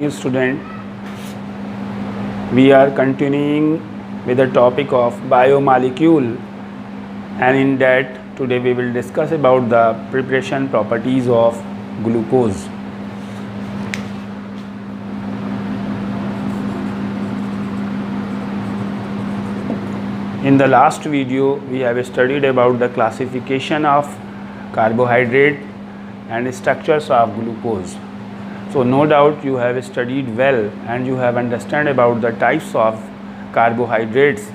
Dear student, we are continuing with the topic of biomolecule, and in that today we will discuss about the preparation properties of glucose. In the last video we have studied about the classification of carbohydrate and structures of glucose. So no doubt you have studied well and you have understand about the types of carbohydrates,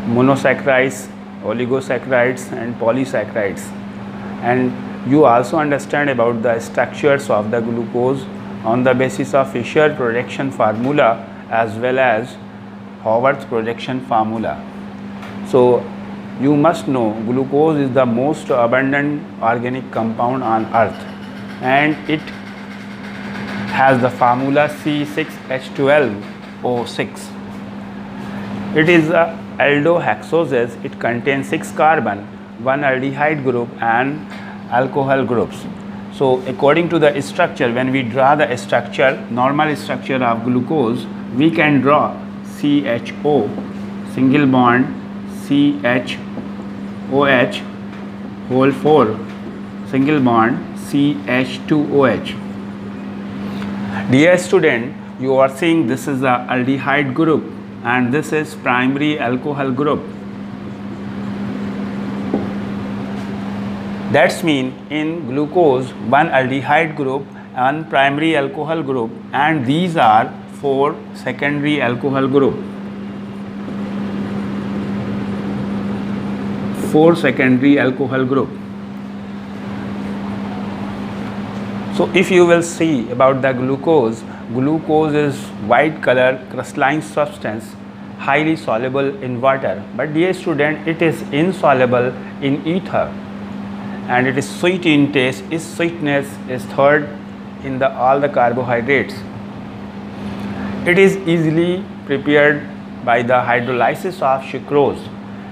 monosaccharides, oligosaccharides and polysaccharides, and you also understand about the structures of the glucose on the basis of Fischer projection formula as well as Haworth projection formula. So you must know glucose is the most abundant organic compound on earth, and it has the formula C6H12O6. It is a aldohexoses. It contains 6 carbon, 1 aldehyde group and alcohol groups. So according to the structure, when we draw the structure, normal structure of glucose, we can draw CHO, single bond CHOH, whole 4, single bond CH2OH. Dear student, you are seeing this is the aldehyde group and this is primary alcohol group. That's mean in glucose one aldehyde group and primary alcohol group, and these are 4 secondary alcohol group. 4 secondary alcohol group. So if you will see about the glucose, glucose is white color crystalline substance, highly soluble in water. But dear student, it is insoluble in ether, and it is sweet in taste. Its sweetness is third in all the carbohydrates. It is easily prepared by the hydrolysis of sucrose.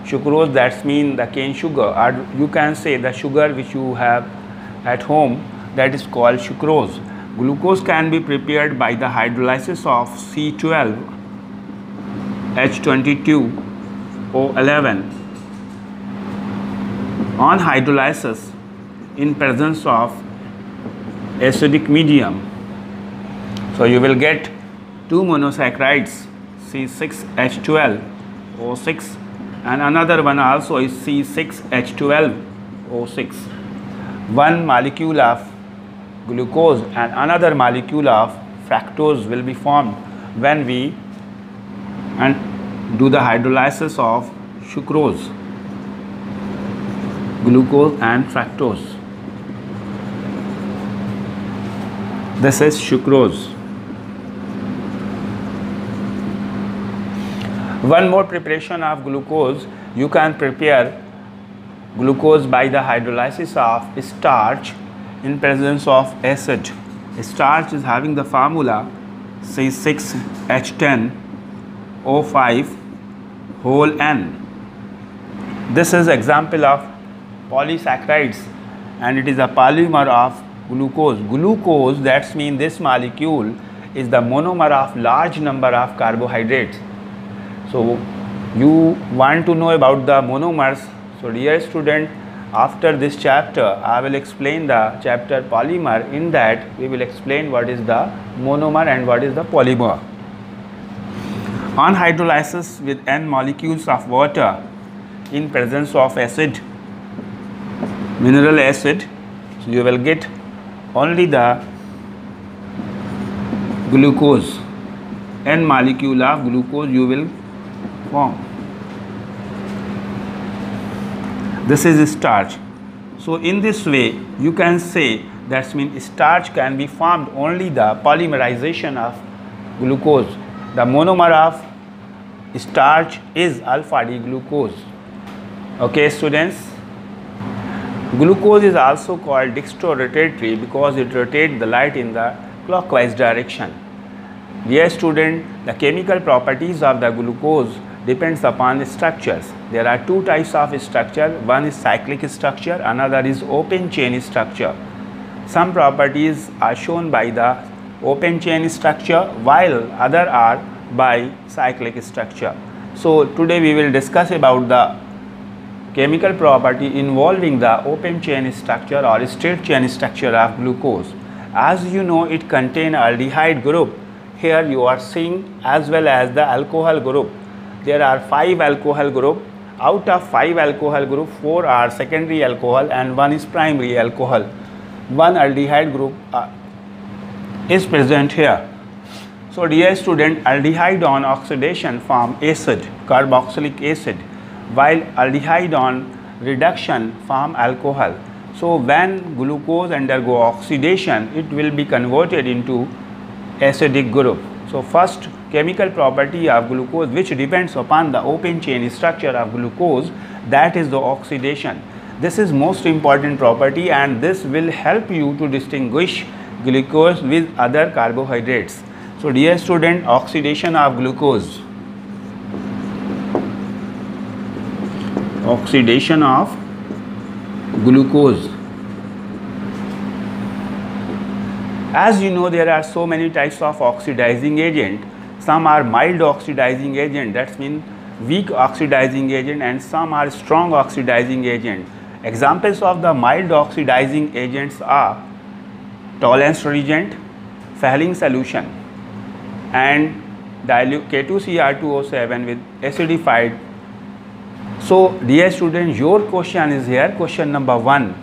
Sucrose, that's mean the cane sugar, or you can say the sugar which you have at home, that is called sucrose. Glucose can be prepared by the hydrolysis of C12H22O11 on hydrolysis in presence of acidic medium. So you will get 2 monosaccharides C6H12O6 and another one also is C6H12O6. One molecule of glucose and another molecule of fructose will be formed when we do the hydrolysis of sucrose, glucose and fructose. This is sucrose. One more preparation of glucose, you can prepare glucose by the hydrolysis of starch in presence of acid. Starch is having the formula C6H10O5 whole N. This is example of polysaccharides and it is a polymer of glucose. Glucose, that's mean this molecule is the monomer of large number of carbohydrates. So you want to know about the monomers. So dear student, after this chapter I will explain the chapter polymer. In that we will explain what is the monomer and what is the polymer. On hydrolysis with N molecules of water in presence of acid, mineral acid, so you will get only the glucose. N molecule of glucose you will form. This is starch. So in this way you can say that means starch can be formed only the polymerization of glucose. The monomer of starch is alpha D glucose. Okay students, glucose is also called dextrorotatory because it rotates the light in the clockwise direction. Dear student, the chemical properties of the glucose depends upon structures. There are 2 types of structure. One is cyclic structure, another is open chain structure. Some properties are shown by the open chain structure, while other are by cyclic structure. So today we will discuss about the chemical property involving the open chain structure or straight chain structure of glucose. As you know, it contains aldehyde group. Here you are seeing, as well as the alcohol group. There are 5 alcohol group. Out of 5 alcohol group, 4 are secondary alcohol and 1 is primary alcohol. One aldehyde group is present here. So dear student, aldehyde on oxidation form acid, carboxylic acid, while aldehyde on reduction form alcohol. So when glucose undergo oxidation, it will be converted into acidic group. So first chemical property of glucose, which depends upon the open chain structure of glucose, that is the oxidation. This is most important property, and this will help you to distinguish glucose with other carbohydrates. So dear student, oxidation of glucose. Oxidation of glucose. As you know, there are so many types of oxidizing agent. Some are mild oxidizing agent, that means weak oxidizing agent, and some are strong oxidizing agent. Examples of the mild oxidizing agents are Tollens reagent, Fehling solution, and dilute K2Cr2O7 with acidified. So dear student, your question is here, question number 1.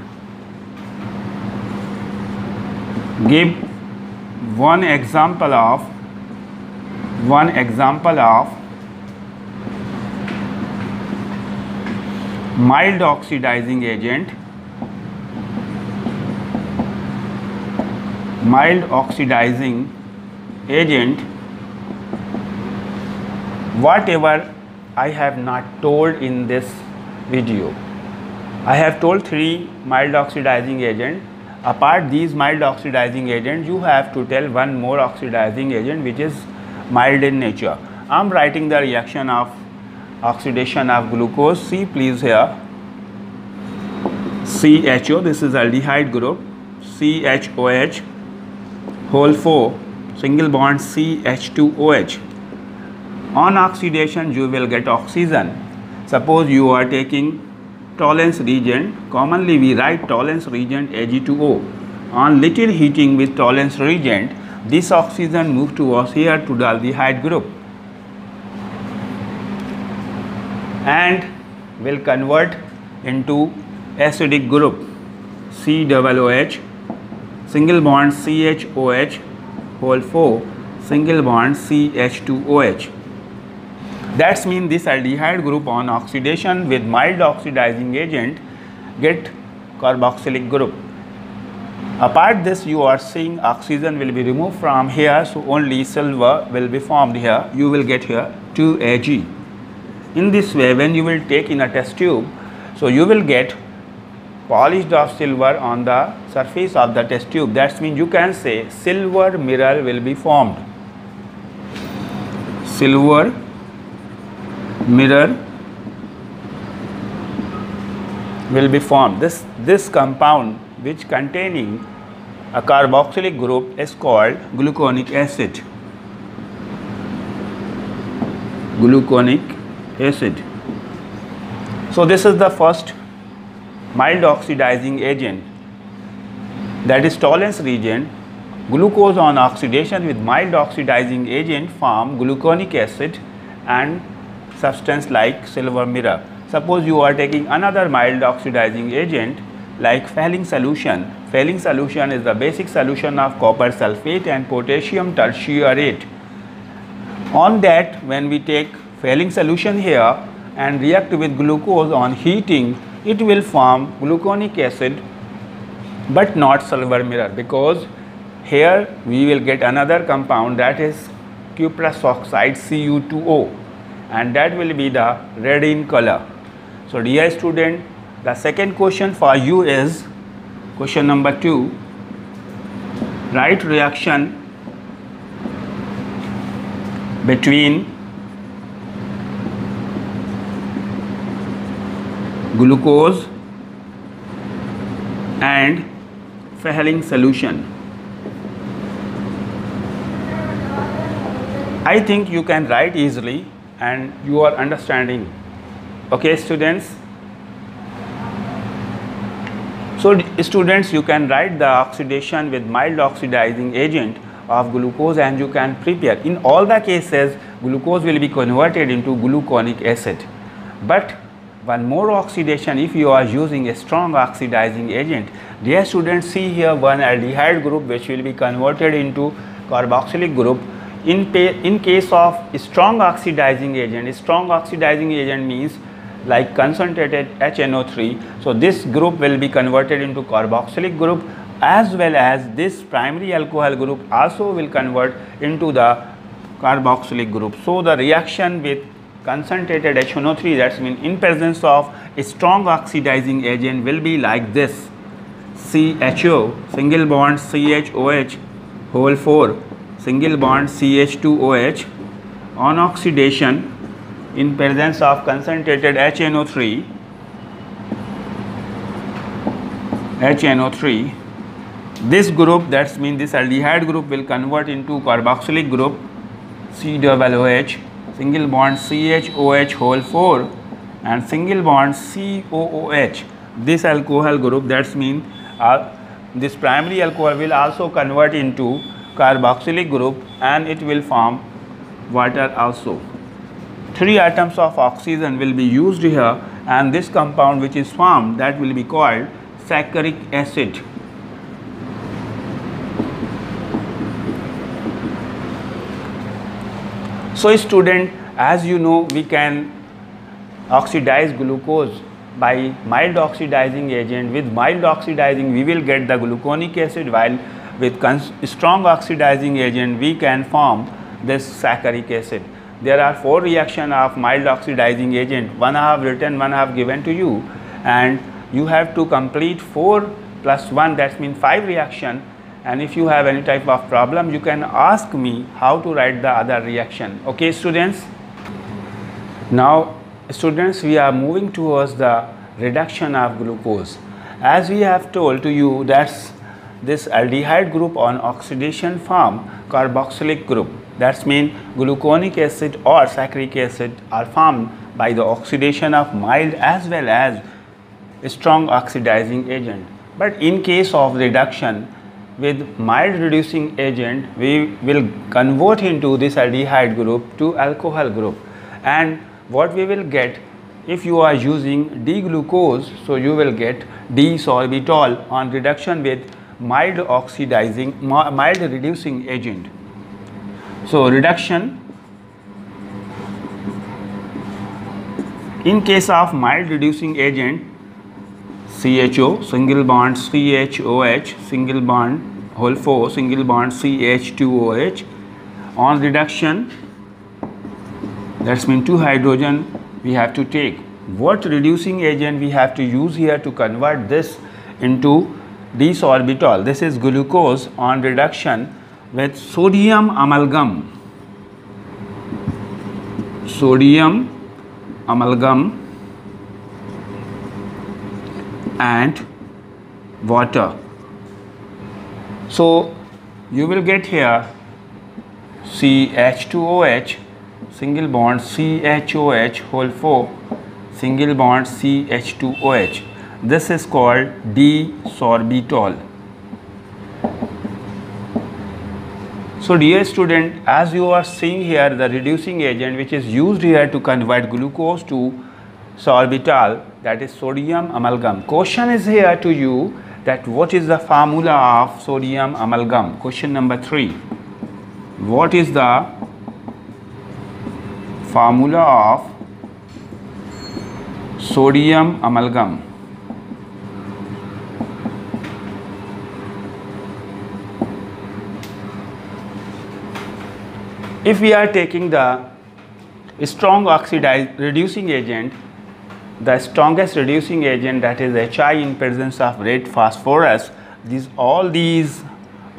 Give one example of mild oxidizing agent, whatever I have not told in this video. I have told 3 mild oxidizing agent. Apart these mild oxidizing agent, you have to tell one more oxidizing agent which is mild in nature. I am writing the reaction of oxidation of glucose. See please here, CHO, this is aldehyde group, CHOH whole 4 single bond CH2OH. On oxidation you will get oxygen. Suppose you are taking Tollens reagent, commonly we write Tollens reagent Ag2O. On little heating with Tollens reagent, this oxygen move towards here to the aldehyde group and will convert into acidic group, COOH single bond CHOH whole 4 single bond CH2OH. That means this aldehyde group on oxidation with mild oxidizing agent get carboxylic group. Apart this, you are seeing oxygen will be removed from here, so only silver will be formed here. You will get here 2Ag. In this way, when you will take in a test tube, so you will get polished off silver on the surface of the test tube. That means you can say silver mirror will be formed. Silver mirror will be formed. This compound which containing a carboxylic group is called gluconic acid. So this is the first mild oxidizing agent, that is Tollens reagent. Glucose on oxidation with mild oxidizing agent form gluconic acid and substance like silver mirror. Suppose you are taking another mild oxidizing agent like Fehling solution. Fehling solution is the basic solution of copper sulfate and potassium tertiarate. On that, when we take Fehling solution here and react with glucose on heating, it will form gluconic acid but not silver mirror, because here we will get another compound, that is cuprous oxide Cu2O, and that will be the red in color. So dear student, the second question for you is question number 2. Write reaction between glucose and Fehling solution. I think you can write easily and you are understanding. Okay, students. So students, you can write the oxidation with mild oxidizing agent of glucose and you can prepare. In all the cases, glucose will be converted into gluconic acid. But one more oxidation if you are using a strong oxidizing agent. Dear students, see here one aldehyde group which will be converted into carboxylic group. In case of strong oxidizing agent means like concentrated HNO3. So this group will be converted into carboxylic group, as well as this primary alcohol group also will convert into the carboxylic group. So the reaction with concentrated HNO3, that means in presence of a strong oxidizing agent, will be like this: CHO, single bond CHOH, whole 4, single bond CH2OH. On oxidation, in presence of concentrated HNO3, this group, that means this aldehyde group, will convert into carboxylic group COOH, single bond CHOH whole 4 and single bond COOH. This alcohol group, that means this primary alcohol will also convert into carboxylic group and it will form water also. 3 atoms of oxygen will be used here, and this compound which is formed, that will be called saccharic acid. So student, as you know, we can oxidize glucose by mild oxidizing agent. With mild oxidizing we will get the gluconic acid, while with strong oxidizing agent we can form this saccharic acid. There are 4 reactions of mild oxidizing agent. One I have written, one I have given to you, and you have to complete 4 plus 1, that means 5 reaction. And if you have any type of problem, you can ask me how to write the other reaction. Okay, students. Now, students, we are moving towards the reduction of glucose. As we have told to you, that's this aldehyde group on oxidation form carboxylic group. That means gluconic acid or saccharic acid are formed by the oxidation of mild as well as strong oxidizing agent. But in case of reduction with mild reducing agent, we will convert into this aldehyde group to alcohol group. And what we will get, if you are using D-glucose, so you will get D-sorbitol on reduction with mild reducing agent. So reduction in case of mild reducing agent, CHO, single bond CHOH, single bond whole 4, single bond CH2OH. On reduction, that means 2 hydrogen we have to take. What reducing agent we have to use here to convert this into D-sorbitol? This is glucose on reduction with sodium amalgam. Sodium amalgam and water. So you will get here CH2OH, single bond CHOH whole 4, single bond CH2OH. This is called D-sorbitol. So dear student, as you are seeing here, the reducing agent which is used here to convert glucose to sorbitol, that is sodium amalgam. Question is here to you that what is the formula of sodium amalgam? Question number 3. What is the formula of sodium amalgam? If we are taking the strong reducing agent, the strongest reducing agent, that is HI in presence of red phosphorus, all these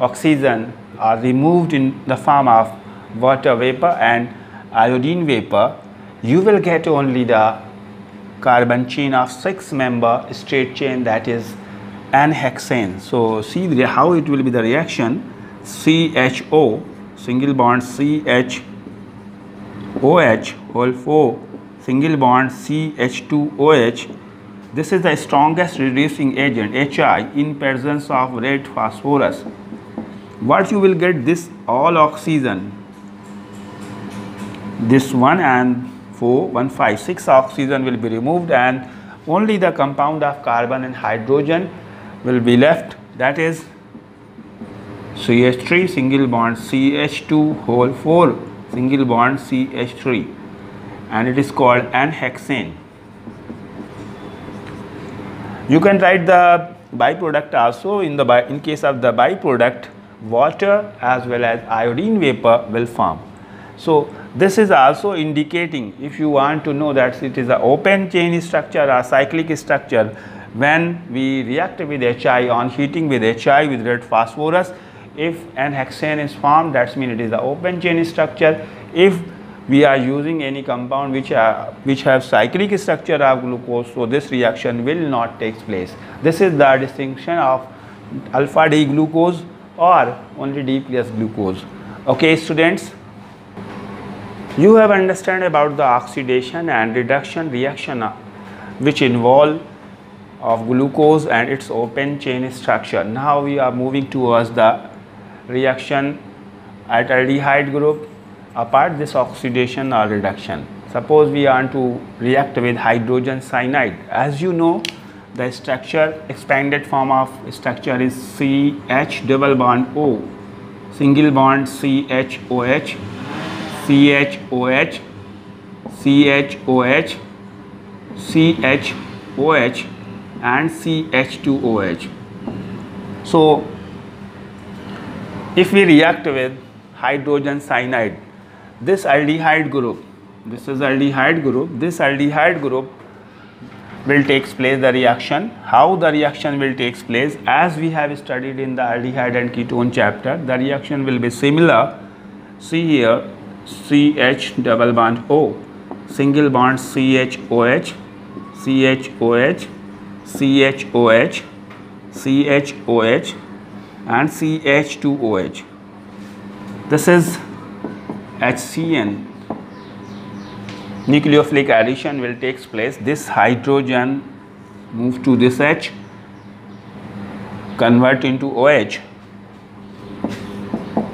oxygen are removed in the form of water vapor and iodine vapor. You will get only the carbon chain of 6-member straight chain, that is N-hexane. So see how it will be the reaction: CHO, single bond CH OH whole 4 single bond CH2OH. This is the strongest reducing agent HI in presence of red phosphorus. What you will get, this all oxygen, this 1 and 4, 1, 5, 6 oxygen will be removed, and only the compound of carbon and hydrogen will be left, that is CH3 single bond CH2 whole 4 single bond CH3, and it is called N-hexane. You can write the byproduct also. In case of the byproduct, water as well as iodine vapor will form. So this is also indicating, if you want to know that it is an open chain structure or cyclic structure, when we react with HI on heating with HI with red phosphorus, if N-hexane is formed, that means it is the open chain structure. If we are using any compound which have cyclic structure of glucose, so this reaction will not take place. This is the distinction of alpha D glucose or only D plus glucose. Okay students, you have understand about the oxidation and reduction reaction which involve of glucose and its open chain structure. Now we are moving towards the reaction at aldehyde group apart this oxidation or reduction. Suppose we want to react with hydrogen cyanide. As you know, the structure, expanded form of structure is CH double bond O, single bond CHOH, CHOH, CHOH, CHOH and CH2OH. So if we react with hydrogen cyanide, this aldehyde group, this is aldehyde group, this aldehyde group will take place the reaction. How the reaction will take place, as we have studied in the aldehyde and ketone chapter, the reaction will be similar. See here, CH double bond O, single bond CHOH, CHOH, CHOH, CHOH and CH2OH. This is HCN. Nucleophilic addition will take place. This hydrogen move to this H, convert into OH.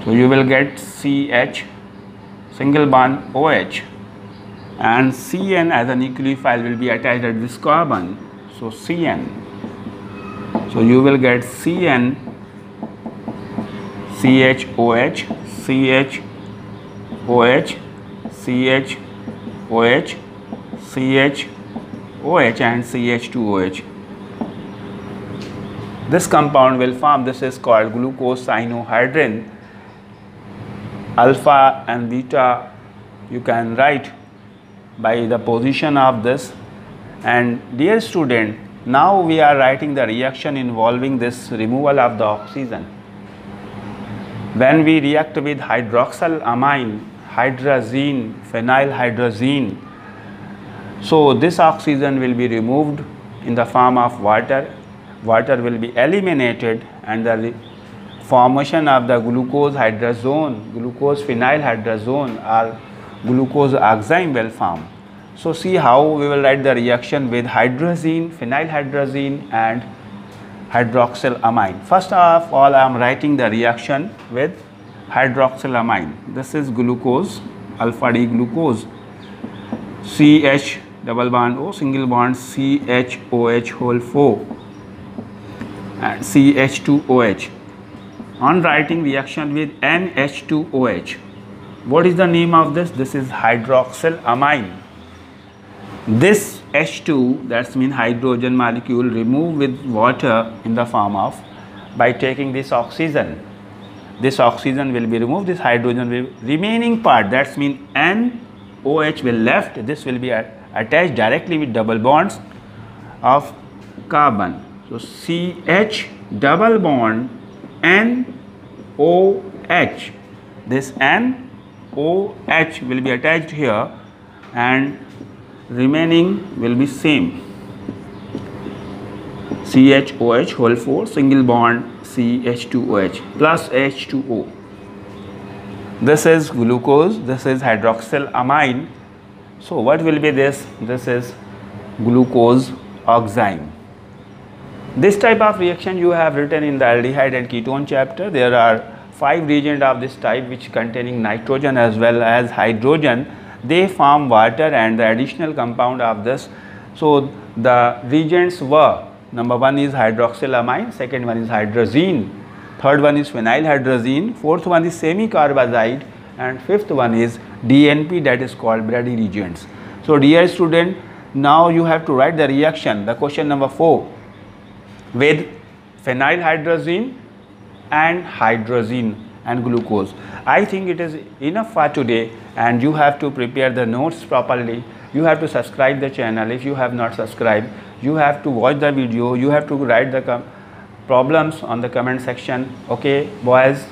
So you will get CH single bond OH, and CN as a nucleophile will be attached at this carbon. So CN. So you will get CN, CHOH, CHOH, CHOH, CHOH and CH2OH. This compound will form, this is called glucose cyanohydrin. Alpha and beta you can write by the position of this. And dear student, now we are writing the reaction involving this removal of the oxygen. When we react with hydroxylamine, hydrazine, phenylhydrazine, so this oxygen will be removed in the form of water. Water will be eliminated and the formation of the glucose hydrazone, glucose phenylhydrazone or glucose oxime will form. So see how we will write the reaction with hydrazine, phenylhydrazine and hydroxylamine. First of all, I am writing the reaction with hydroxylamine. This is glucose, alpha D glucose, CH double bond O, single bond CHOH whole 4 and CH2OH. On writing reaction with NH2OH. What is the name of this? This is hydroxylamine. This H2, that means hydrogen molecule, remove with water in the form of, by taking this oxygen. This oxygen will be removed, this hydrogen will, remaining part, that means NOH will left, this will be attached directly with double bonds of carbon. So CH double bond NOH, this NOH will be attached here and remaining will be same, CHOH whole 4 single bond CH2OH plus H2O. This is glucose, this is hydroxylamine. So what will be this? This is glucose oxime. This type of reaction you have written in the aldehyde and ketone chapter. There are 5 reagents of this type which containing nitrogen as well as hydrogen. They form water and the additional compound of this. So the reagents were, number 1 is hydroxylamine, second one is hydrazine, third one is phenylhydrazine, fourth one is semicarbazide, and fifth one is DNP, that is called Brady reagents. So dear student, now you have to write the reaction, the question number 4, with phenylhydrazine and hydrazine and glucose. I think it is enough for today, and you have to prepare the notes properly. You have to subscribe the channel. If you have not subscribed, you have to watch the video, you have to write the problems on the comment section. Okay boys.